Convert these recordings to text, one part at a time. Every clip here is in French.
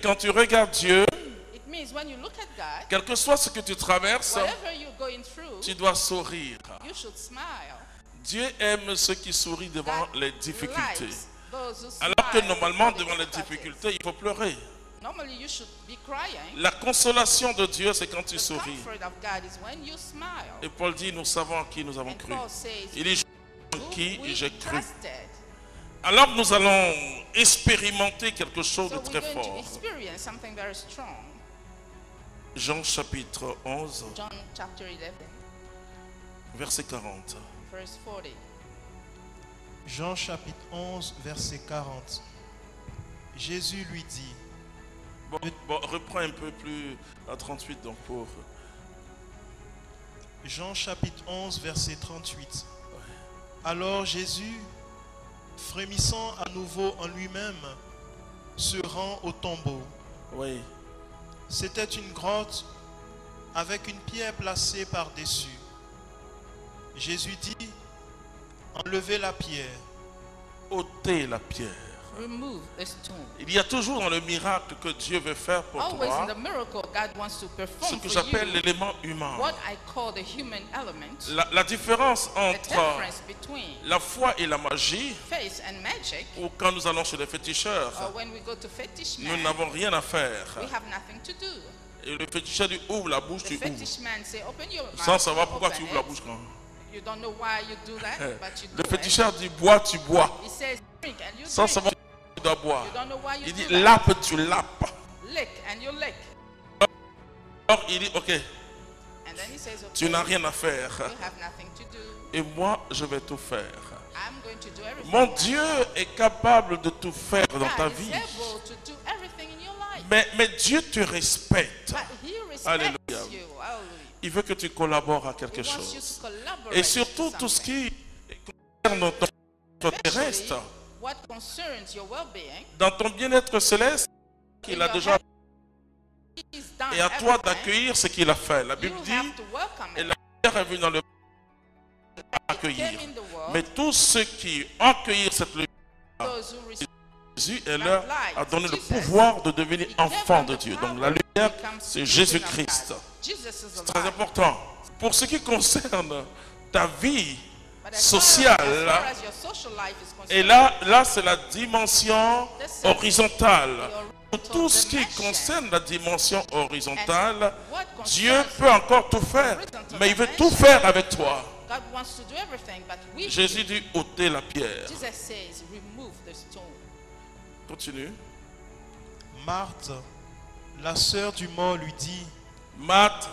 Quand tu regardes Dieu, It means when you look at God, quel que soit ce que tu traverses, whatever you're going through, tu dois sourire. you should smile. Dieu aime ceux qui sourient devant God les difficultés. likes those who smile Alors que normalement, before the devant les difficulties. difficultés, il faut pleurer. Normally you should be crying. La consolation de Dieu, c'est quand tu The souris. comfort of God is when you smile. Et Paul dit, nous savons en qui nous avons And cru. Paul says, Il dit, en who qui we j'ai cru. trusted. Alors nous allons expérimenter quelque chose So de we're très going to fort. experience something very strong. Jean chapitre 11, John chapter 11, verset 40. verse 40. Jean chapitre 11, verset 40. Jésus lui dit, Bon, reprends un peu plus à 38 donc pour... Jean chapitre 11, verset 38. Alors Jésus, frémissant à nouveau en lui-même, se rend au tombeau. Oui. C'était une grotte avec une pierre placée par-dessus. Jésus dit, enlevez la pierre. Ôtez la pierre. Remove the stone. Il y a toujours dans le miracle que Dieu veut faire pour Always in toi the miracle God wants to ce perform que for j'appelle you l'élément humain. what I call the human element. La différence The entre difference between la foi et la magie, faith and magic, ou quand nous allons chez les féticheurs, or when we go to fetish nous man, n'avons rien à faire. we have nothing to do. Et le féticheur dit ouvre la bouche, The tu ouvres. fetish man say, open your mouth. Sans savoir you pourquoi open tu ouvres la it. bouche quand. You don't know why you do that, but you Le do it. féticheur dit bois, tu bois. He says, drink and you Sans drink. savoir tu dois boire. You don't know why you Il dit do that. lappe, tu lappes. Lick and you lick. Alors il dit ok, And then he says, okay, tu n'as rien à faire. you have nothing to do. Et moi, je vais tout faire. I'm going to do everything. Mon Dieu est capable de tout faire dans ta God is vie. able to do everything in your life. Mais Dieu te respecte. But he respects Alléluia. you. Hallelujah. Il veut que tu collabores à He quelque wants you chose. to collaborate Et surtout with tout ce something. qui concerne ton terrestre, Especially what concerns your well-being. dans ton bien-être céleste, qu'il a déjà He's done et à toi everything. d'accueillir ce qu'il a fait. La You Bible dit, have to welcome et it. la lumière est venue dans le monde pour Came accueillir. in the world, Mais tous ceux qui accueillent cette lumière, those who receive Jésus leur a donné le pouvoir de devenir enfant de Dieu. Donc la lumière, c'est Jésus-Christ. Jesus is C'est très alive. important. Pour ce qui concerne ta vie But as sociale, far as your social life is concerned, et là c'est la dimension horizontale. Pour tout ce qui dimension. concerne la dimension horizontale, what Dieu concerns peut encore tout faire, mais il veut tout faire avec toi. God wants to do everything, but we Jésus dit ôtez la pierre. Jesus says, remove the stone. Continue. Marthe, la sœur du mort, lui dit, Marthe,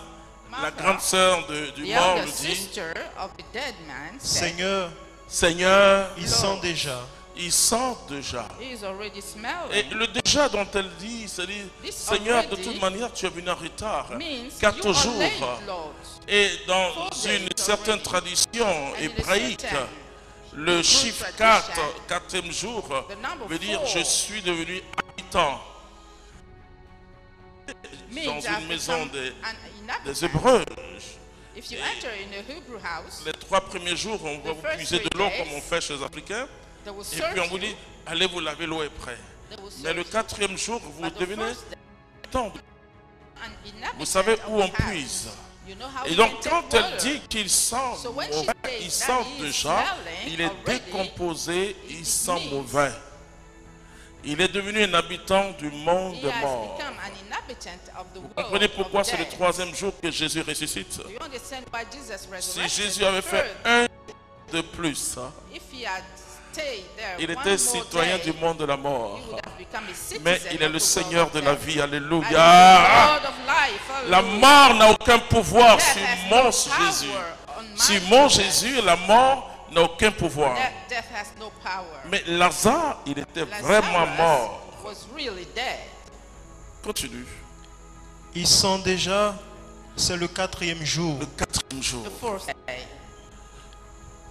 la Martha, grande sœur du The mort, elder lui dit, sister of the dead man said, Seigneur, Seigneur, il sent déjà. il sent déjà. he is already Et smelling. le déjà dont elle dit, c'est dit, This Seigneur, de already toute manière, tu es venu en retard. Means 4 you are jours. late, Lord. Et dans 4 une days certaine already. tradition And in a hébraïque, certain le chiffre 4, 4e jour, The number veut dire 4 je suis devenu habitant means dans I've une maison become an des inhabitant. Hébreux. If you enter in a Hebrew house, Les 3 premiers jours, on va vous first puiser de 3 l'eau days, comme on fait chez les Africains. they will Et serve puis on vous you. dit, allez vous laver, l'eau est prête. They will Mais le serve you. 4e jour, vous But the devenez first day, habitant. an inhabitant Vous savez of où the on house. puise. You know how Et you donc can quand take elle water. dit qu'il sent So when she mauvais, says il that sent he is déjà, smelling il est already, décomposé, il it sent means mauvais. Il est devenu un habitant du monde he has mort. become an inhabitant of the Vous world. comprenez pourquoi of c'est le death. 3e jour que Jésus ressuscite? Do you understand why Jesus Si resurrected Jésus avait the fait third? un de plus, If he had stayed there il one était more citoyen day, du monde de la mort. he would have become a citizen Mais il est of le the Seigneur world de of la death. vie. And Alléluia. he's the Lord of life. La Hallelujah. mort n'a aucun pouvoir Death sur has mon no Jésus. power on my Sur mon Jesus. Jésus, la mort n'a aucun pouvoir. Death has no power. Mais Lazare, il était Lazarus vraiment mort. was really dead. Continue. Il sent déjà, c'est le 4e jour. Le 4e jour, The fourth day.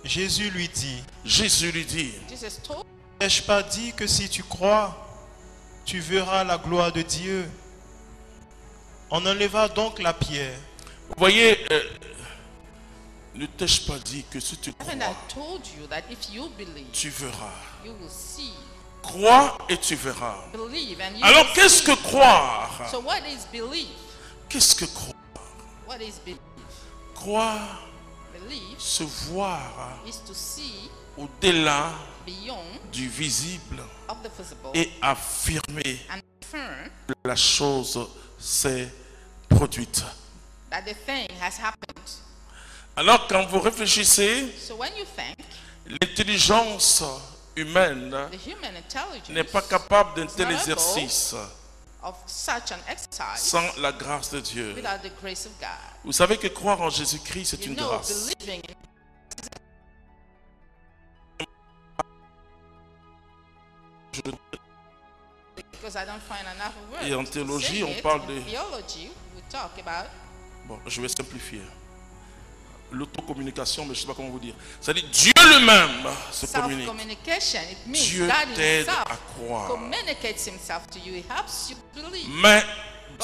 Jésus lui dit, Jésus lui dit, Jesus told n'ai-je pas dit que si tu crois, tu verras la gloire de Dieu? On enleva donc la pierre. vous voyez, ne t'ai-je pas dit que si tu Haven't crois, I told you that if you believe, tu verras. you will see? Crois et tu verras. Believe and you Alors will qu'est-ce see. que croire? So what is belief? Qu'est-ce que croire? What is belief? Croire, Belief se voir is to see au-delà beyond du visible of the visible et affirmer and affirm que la chose s'est produite. that the thing has happened. Alors quand vous réfléchissez, So when you think, l'intelligence humaine the human intelligence n'est pas capable d'un tel It's not exercice of such an exercise sans la grâce de Dieu. without the grace of God. Vous savez que croire en Jésus-Christ, c'est You une know, grâce. believing in because I don't find enough words. Et en to théologie, say on it. parle In de... theology, we talk about Bon, je vais simplifier. L'autocommunication, mais je ne sais pas comment vous dire. C'est-à-dire Dieu lui-même se communique. self-communication. It means Dieu God t'aide himself à croire. communicates himself to you. He helps you to believe. Mais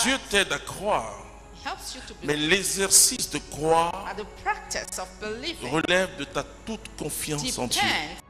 Dieu t'aide à croire. He helps you to Mais believe. l'exercice de croire And the practice of believing relève de ta toute confiance en Dieu. depends